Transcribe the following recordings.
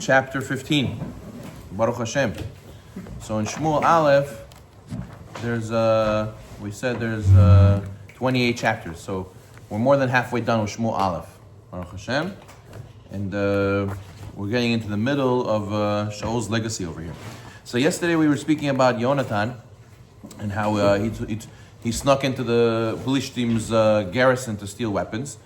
chapter 15. Baruch Hashem. So in Shemuel Aleph, there's 28 chapters. So we're more than halfway done with Shemuel Aleph. Baruch Hashem. And we're getting into the middle of Shaul's legacy over here. So yesterday we were speaking about Yonatan and how he snuck into the Philistines' garrison to steal weapons.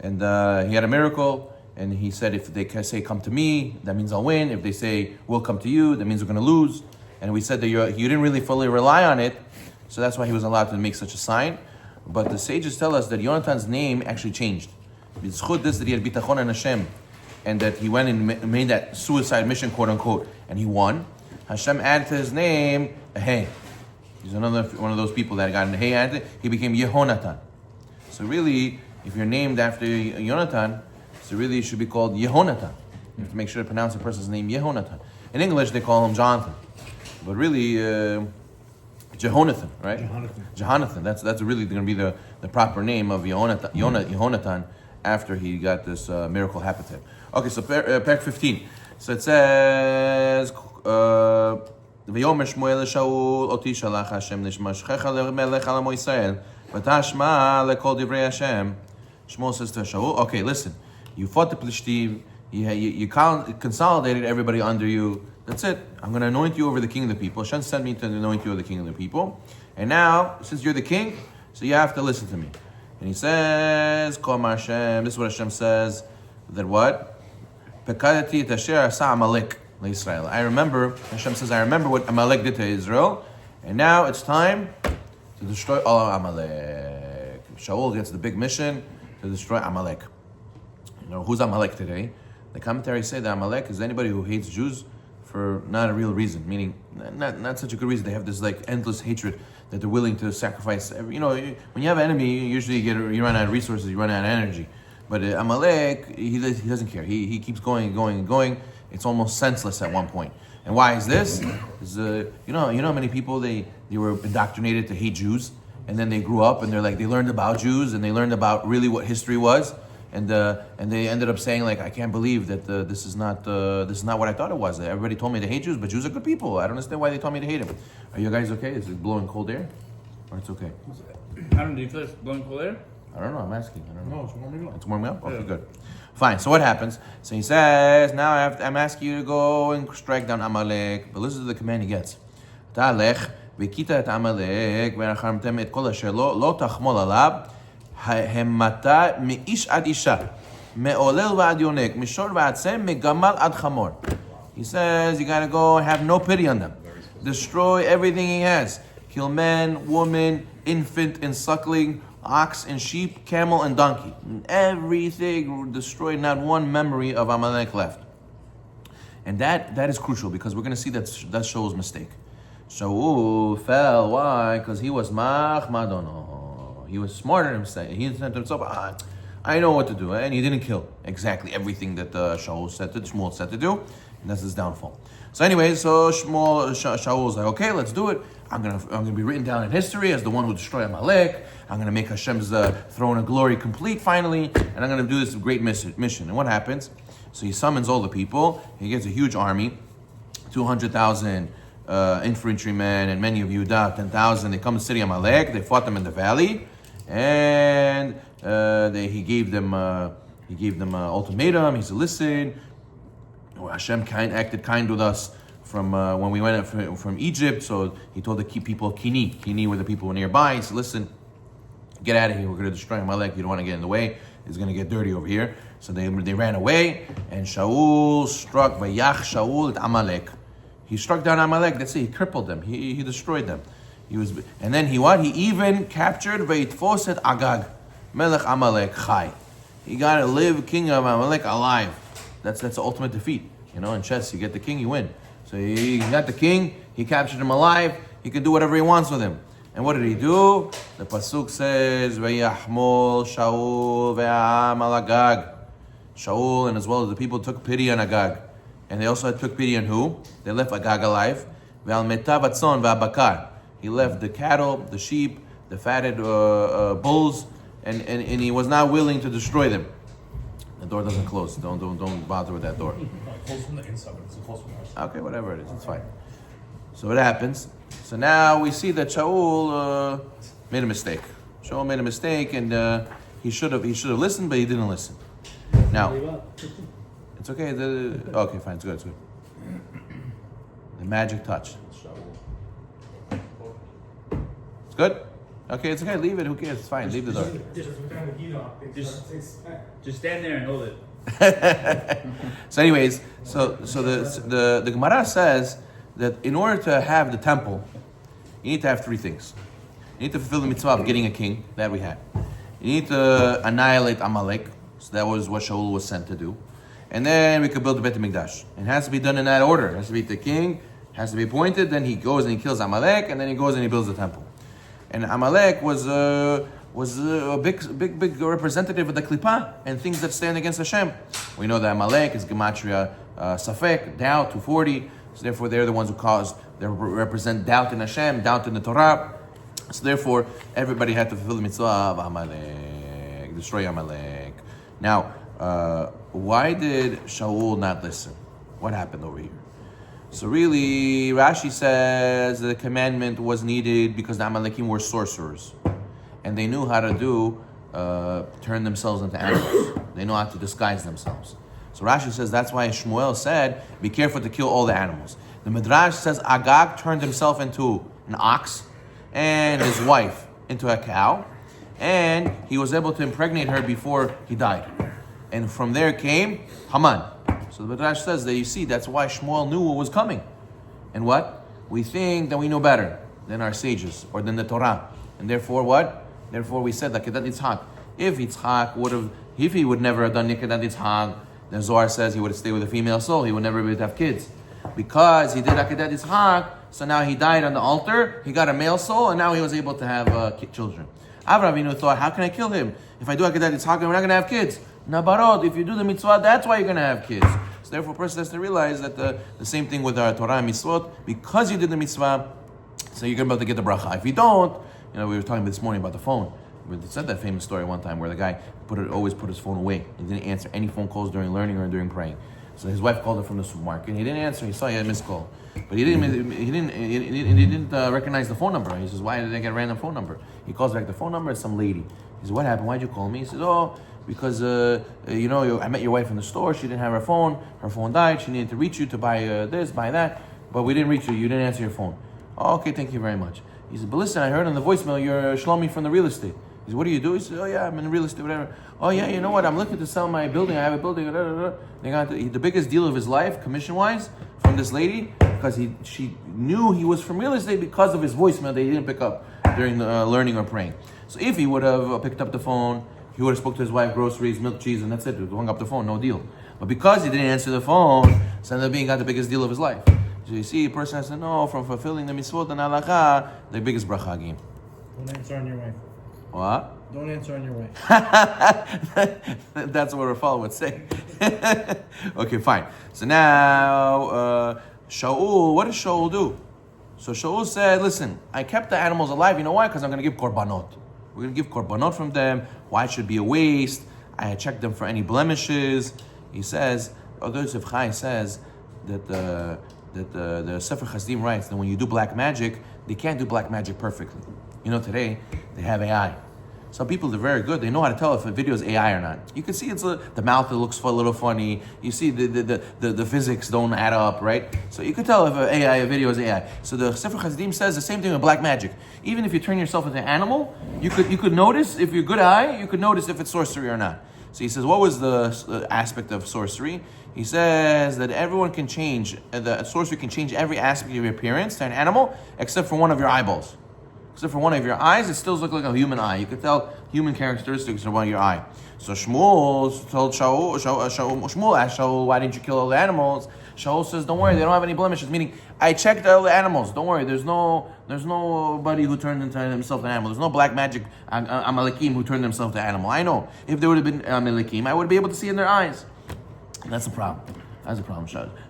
And he had a miracle. And he said, if they say, come to me, that means I'll win. If they say, we'll come to you, that means we're going to lose. And we said that you didn't really fully rely on it. So that's why he was allowed to make such a sign. But the sages tell us that Yonatan's name actually changed. It's chud this that he had bitachon and Hashem. And that he went and made that suicide mission, quote unquote, and he won. Hashem added to his name a Hey. He's another one of those people that got a Hey added. He became Yehonatan. So really, if you're named after Yonatan, so really it should be called Yehonatan. You have to make sure to pronounce the person's name Yehonatan. In English, they call him Jonathan. But really, Jehonathan, right? Jehonathan. That's really going to be the proper name of Yehonatan after he got this miracle happen to him. Okay, so Perek 15. So it says, V'yomer Shmuel Shaul oti shalach Hashem nishmashchecha lemelech al amo Yisrael v'tashma lekol divrei Hashem. Shmuel says to Shaul, okay, listen, you fought the Plishtim, you consolidated everybody under you. That's it. I'm going to anoint you over the king of the people. Hashem sent me to anoint you over the king of the people. And now, since you're the king, so you have to listen to me. And he says, Kol Hashem, this is what Hashem says, that what? Pekadati et asher asa Amalek leIsrael. Hashem says, I remember what Amalek did to Israel, and now it's time to destroy all of Amalek. Shaul gets the big mission to destroy Amalek. You know, who's Amalek today? The commentaries say that Amalek is anybody who hates Jews for not a real reason, meaning not such a good reason. They have this like endless hatred that they're willing to sacrifice. You know, when you have an enemy, usually you run out of resources, you run out of energy. But Amalek, he doesn't care. He keeps going. It's almost senseless at one point. And why is this? Because you know how many people they were indoctrinated to hate Jews, and then they grew up and they learned about Jews and they learned about really what history was. And they ended up saying like, I can't believe that this is not what I thought it was. Everybody told me to hate Jews, but Jews are good people. I don't understand why they told me to hate them. Are you guys okay? Is it blowing cold air, or it's okay? Do you feel it's blowing cold air? I don't know. I'm asking. I don't know. No, it's warming up. It's warming up. Okay, Yeah. good. Fine. So what happens? So he says, now I'm asking you to go and strike down Amalek. But listen to the command he gets. Ta'alech v'kita et Amalek v'rachamtem et kol asher lo tachmol alav. Hemata mi'ish ad isha, me'olel v'ad yonek, mishor v'atzem, me'gamal ad chamor. He says you gotta go and have no pity on them. Destroy everything he has. Kill man, woman, infant and suckling, ox and sheep, camel and donkey. Everything destroyed, not one memory of Amalek left. And that is crucial because we're going to see that Shaul's mistake. Shaul fell. Why? Because he was machmadono. He was smarter than himself. He said to himself, I know what to do. And he didn't kill exactly everything that Shmuel said to do. And that's his downfall. So anyway, Shaul was like, okay, let's do it. I'm gonna be written down in history as the one who destroyed Amalek. I'm gonna make Hashem's throne of glory complete finally. And I'm gonna do this great mission. And what happens? So he summons all the people. He gets a huge army, 200,000 infantrymen and many of Judah, 10,000. They come to the city of Amalek. They fought them in the valley. And he gave them an ultimatum. He said, "Listen, Hashem acted kind with us from when we went from Egypt." So he told the people of Kini were the people who were nearby. He said, "Listen, get out of here. We're going to destroy Amalek. You don't want to get in the way. It's going to get dirty over here." So they ran away, and Shaul struck Vayach Shaul at Amalek. He struck down Amalek. That's it. He crippled them. He destroyed them. And then he even captured Vayitfos et Agag, Melech Amalek Chai. He got to live king of Amalek alive. That's the ultimate defeat. You know, in chess, you get the king, you win. So he got the king. He captured him alive. He can do whatever he wants with him. And what did he do? The pasuk says, Vayahmol Shaul ve'am al Agag. Shaul and as well as the people took pity on Agag. And they also took pity on who? They left Agag alive. Ve'al metav atzon ve'abakar. He left the cattle, the sheep, the fatted bulls, and he was not willing to destroy them. The door doesn't close. Don't bother with that door. Close from the inside, but it's close from the outside. Okay, whatever it is, it's fine. So what happens? So now we see that Shaul made a mistake. Shaul made a mistake, and he should have listened, but he didn't listen. Now, it's okay. Okay, fine. It's good. It's good. The magic touch. It's good. Okay, it's okay. Leave it. Who cares? It's fine. Leave the door. Just stand there and hold it. So, anyways, so the Gemara says that in order to have the temple, you need to have three things. You need to fulfill the mitzvah of getting a king, that we had. You need to annihilate Amalek, so that was what Shaul was sent to do. And then we could build the Beit HaMikdash. It has to be done in that order. It has to be the king, has to be appointed, then he goes and he kills Amalek, and then he goes and he builds the temple. And Amalek was a big representative of the Klippah and things that stand against Hashem. We know that Amalek is Gematria Safek, doubt, 240. So therefore, they're the ones they represent doubt in Hashem, doubt in the Torah. So therefore, everybody had to fulfill the mitzvah of Amalek, destroy Amalek. Now, why did Shaul not listen? What happened over here? So really, Rashi says the commandment was needed because the Amalekim were sorcerers. And they knew how to turn themselves into animals. They know how to disguise themselves. So Rashi says that's why Shemuel said, be careful to kill all the animals. The Midrash says Agag turned himself into an ox and his wife into a cow. And he was able to impregnate her before he died. And from there came Haman. So the Midrash says that you see, that's why Shemuel knew what was coming. And what? We think that we know better than our sages or than the Torah. And therefore what? Therefore we said that Kedat Yitzhak. If he would never have done Kedat Yitzhak, the Zohar says he would have stayed with a female soul. He would never be able to have kids. Because he did Akedat Yitzhak, so now he died on the altar, he got a male soul, and now he was able to have children. Avraham Avinu thought, how can I kill him? If I do Akedat Yitzhak, we're not going to have kids. Nabarot, if you do the mitzvah, that's why you're going to have kids. So therefore, a person has to realize that the same thing with our Torah and mitzvot, because you did the mitzvah, so you're going to be able to get the bracha. If you don't, we were talking this morning about the phone. We said that famous story one time where the guy always put his phone away. He didn't answer any phone calls during learning or during praying. So his wife called him from the supermarket. He didn't answer. He saw he had a missed call, but he didn't recognize the phone number. He says, "Why did I get a random phone number?" He calls back the phone number. It's some lady. He says, "What happened? Why'd you call me?" He says, "Oh, because I met your wife in the store. She didn't have her phone. Her phone died. She needed to reach you to buy this, buy that, but we didn't reach you. You didn't answer your phone." "Oh, okay, thank you very much." He said, "But listen, I heard on the voicemail you're Shlomi from the real estate." He said, "What do you do?" He said, "Oh yeah, I'm in real estate, whatever." "Oh yeah, you know what? I'm looking to sell my building. I have a building." They got the biggest deal of his life, commission-wise, from this lady, because she knew he was from real estate because of his voicemail that he didn't pick up during the learning or praying. So if he would have picked up the phone, he would have spoke to his wife, groceries, milk, cheese, and that's it. He hung up the phone, no deal. But because he didn't answer the phone, so ended up being got the biggest deal of his life. So you see, a person has to know from fulfilling the mitzvot and halakha, the biggest bracha game. Don't answer on your way. What? Don't answer on your way. That's what Rafal would say. Okay, fine. So now, Shaul, what does Shaul do? So Shaul said, listen, I kept the animals alive. You know why? Because I'm going to give korbanot. We're going to give korbanot from them. Why it should be a waste? I had checked them for any blemishes. He says, Yosef Chai says that the Sefer Chassidim writes that when you do black magic, they can't do black magic perfectly. Today, they have AI. Some people, they're very good. They know how to tell if a video is AI or not. You can see it's the mouth that looks a little funny. You see the physics don't add up, right? So you can tell if a video is AI. So the Sefer Chassidim says the same thing with black magic. Even if you turn yourself into an animal, you could notice, if you're a good eye, you could notice if it's sorcery or not. So he says, what was the aspect of sorcery? He says that everyone can change, the sorcery can change every aspect of your appearance to an animal, except for one of your eyeballs. Except for one of your eyes, it still looks like a human eye. You can tell human characteristics from one of your eye. So Shmuel told Shmuel asked Shaul, why didn't you kill all the animals? Shaul says, don't worry, they don't have any blemishes. Meaning, I checked all the animals. Don't worry, there's nobody who turned into himself an animal. There's no black magic Amalekim who turned themselves to animal. I know. If there would have been Amalekim, I would be able to see in their eyes. And that's the problem. That's the problem.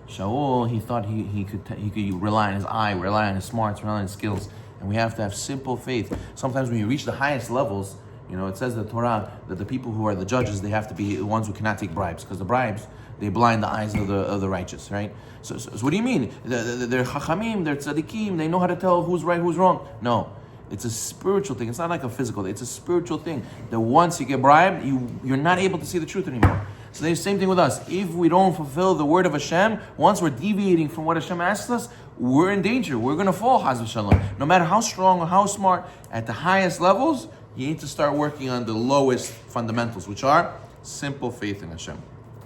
Shaul, he thought he could rely on his eye, rely on his smarts, rely on his skills. And we have to have simple faith. Sometimes when you reach the highest levels, You know, it says in the Torah that the people who are the judges, they have to be the ones who cannot take bribes, because the bribes, they blind the eyes of the righteous, right? So what do you mean? They're chachamim, they're tzaddikim, they know how to tell who's right, who's wrong. No, it's a spiritual thing. It's not like a physical thing. It's a spiritual thing. That once you get bribed, you're not able to see the truth anymore. So the same thing with us. If we don't fulfill the word of Hashem, once we're deviating from what Hashem asks us, we're in danger. We're going to fall, Chaz v'shalom. No matter how strong or how smart, at the highest levels, you need to start working on the lowest fundamentals, which are simple faith in Hashem.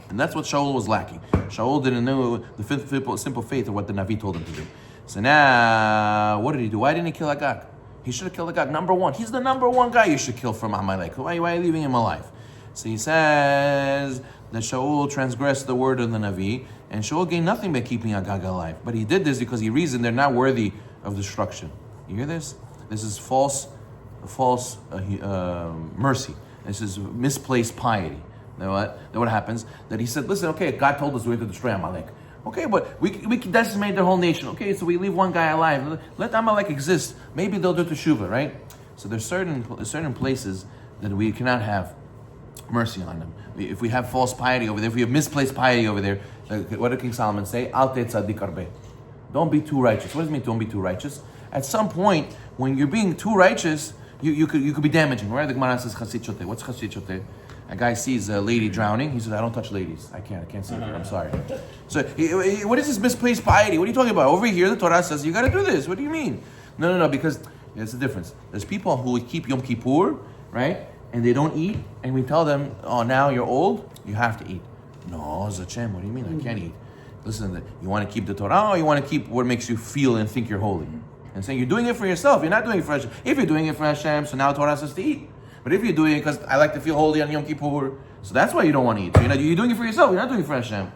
And that's what Shaul was lacking. Shaul didn't know the simple faith of what the Navi told him to do. So now, what did he do? Why didn't he kill Agag? He should have killed Agag. Number one. He's the number one guy you should kill from Amalek. Why are you leaving him alive? So he says that Shaul transgressed the word of the Navi, and Shaul gained nothing by keeping Agag alive. But he did this because he reasoned they're not worthy of destruction. You hear this? This is false mercy. This is misplaced piety. Then what happens? That he said, listen, okay, God told us we have to destroy Amalek. Okay, but we can decimate their whole nation. Okay, so we leave one guy alive. Let Amalek exist. Maybe they'll do teshuvah, right? So there's certain places that we cannot have mercy on them. If we have false piety over there, if we have misplaced piety over there, what did King Solomon say? Al te tzaddik arbeh. Don't be too righteous. What does it mean, don't be too righteous? At some point, when you're being too righteous, you could be damaging, right? The Gemara says chasid shoteh. What's chasid shoteh? A guy sees a lady drowning. He says, I don't touch ladies. I can't see her. I'm sorry. So what is this misplaced piety? What are you talking about? Over here, the Torah says, you got to do this. What do you mean? No, because there's a difference. There's people who keep Yom Kippur, right? And they don't eat. And we tell them, oh, now you're old, you have to eat. No, Zachem, what do you mean? I can't eat. Listen, you want to keep the Torah, or you want to keep what makes you feel and think you're holy? And saying you're doing it for yourself. You're not doing it for Hashem. If you're doing it for Hashem, so now Torah says to eat. But if you're doing it because I like to feel holy on Yom Kippur, so that's why you don't want to eat. So you're doing it for yourself. You're not doing it for Hashem.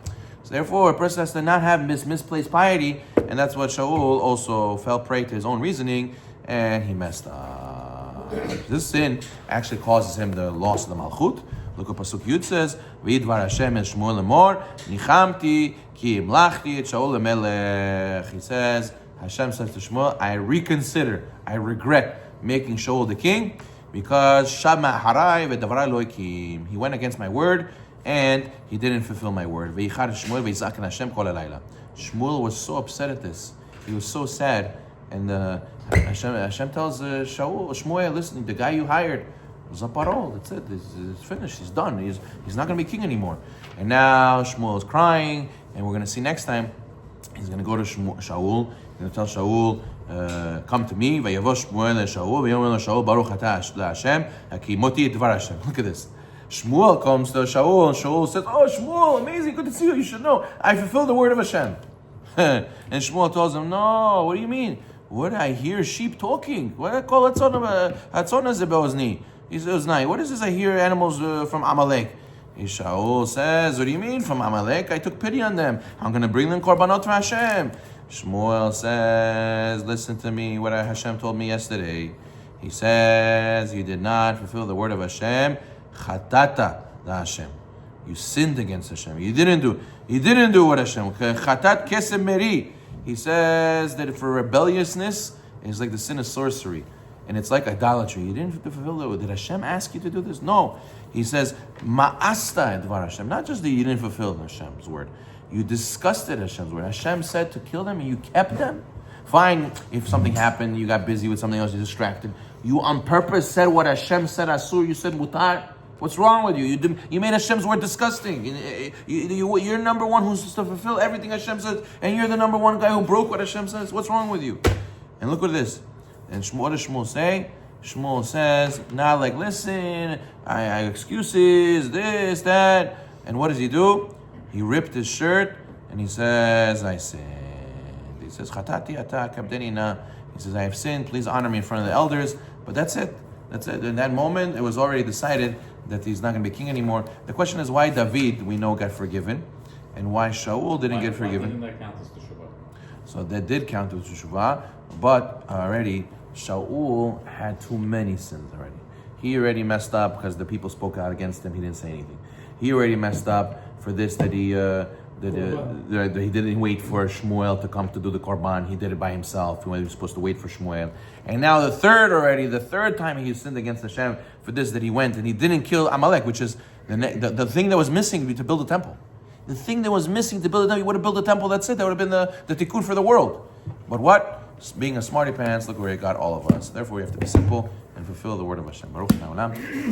So therefore, a person has to not have misplaced piety, and that's what Shaul also fell prey to his own reasoning, and he messed up. This sin actually causes him the loss of the Malchut. Look what Pasuk Yud says, V'idvar Hashem es Shemuel lemor, Nichamti ki imlachti et Shaul lemelech. He says, Hashem says to Shemuel, I regret making Shaul the king, because Shama Harai v'Davarai lo Ekim. He went against my word and he didn't fulfill my word. V'yichar Shmuel v'yizak en Hashem kol halayla. Shmuel was so upset at this. He was so sad. And Hashem tells Shmuel, listen, the guy you hired was a parol. That's it. It's finished. He's done. He's not going to be king anymore. And now Shmuel is crying, and we're going to see next time. He's going to go to Shaul. He's going to tell Shaul, come to me. Vayavo Shmuel Shaul. Vayomer Shaul Baruch atah Hashem hakimoti et dvar Hashem. Look at this. Shmuel comes to Shaul, and Shaul says, "Oh, Shmuel, amazing, good to see you. You should know I fulfilled the word of Hashem." And Shmuel tells him, "No, what do you mean? What I hear sheep talking? What I call hatzona zebeozni? He says, what is this? I hear animals from Amalek." And Shaul says, "What do you mean from Amalek? I took pity on them. I'm going to bring them korbanot for Hashem." Shmuel says, listen to me, what Hashem told me yesterday. He says, you did not fulfill the word of Hashem. Chatata la Hashem. You sinned against Hashem. You didn't do what Hashem. Chatat kesem meri. He says that for rebelliousness, it's like the sin of sorcery. And it's like idolatry. You didn't fulfill the word. Did Hashem ask you to do this? No. He says, ma'asta edvar Hashem. Not just that you didn't fulfill Hashem's word. You disgusted Hashem's word. Hashem said to kill them and you kept them. Fine, if something happened, you got busy with something else, you're distracted. You on purpose said what Hashem said, asur, you said mutar. What's wrong with you? You made Hashem's word disgusting. You're number one who's supposed to fulfill everything Hashem says, and you're the number one guy who broke what Hashem says. What's wrong with you? And look at this. And what does Shmuel say? Shmuel says, not like, listen, I excuses, this, that. And what does he do? He ripped his shirt and he says, I sinned. He says, Chatati ata kabdenina. He says, I have sinned, please honor me in front of the elders. But that's it. In that moment, it was already decided that he's not going to be king anymore. The question is why David, we know, got forgiven, and why Shaul didn't get forgiven. Why didn't that count as teshuvah? So that did count as teshuvah, but already Shaul had too many sins already. He already messed up because the people spoke out against him. He didn't say anything. He already messed up for this, that that he didn't wait for Shemuel to come to do the korban. He did it by himself. He was supposed to wait for Shemuel. And now the third time he sinned against Hashem for this, that he went and he didn't kill Amalek, which is the thing that was missing to build a temple. The thing that was missing to build a temple, he would have built a temple, that's it. That would have been the tikkun for the world. But what? Being a smarty pants, look where it got all of us. Therefore, we have to be simple and fulfill the word of Hashem. Baruch Hu.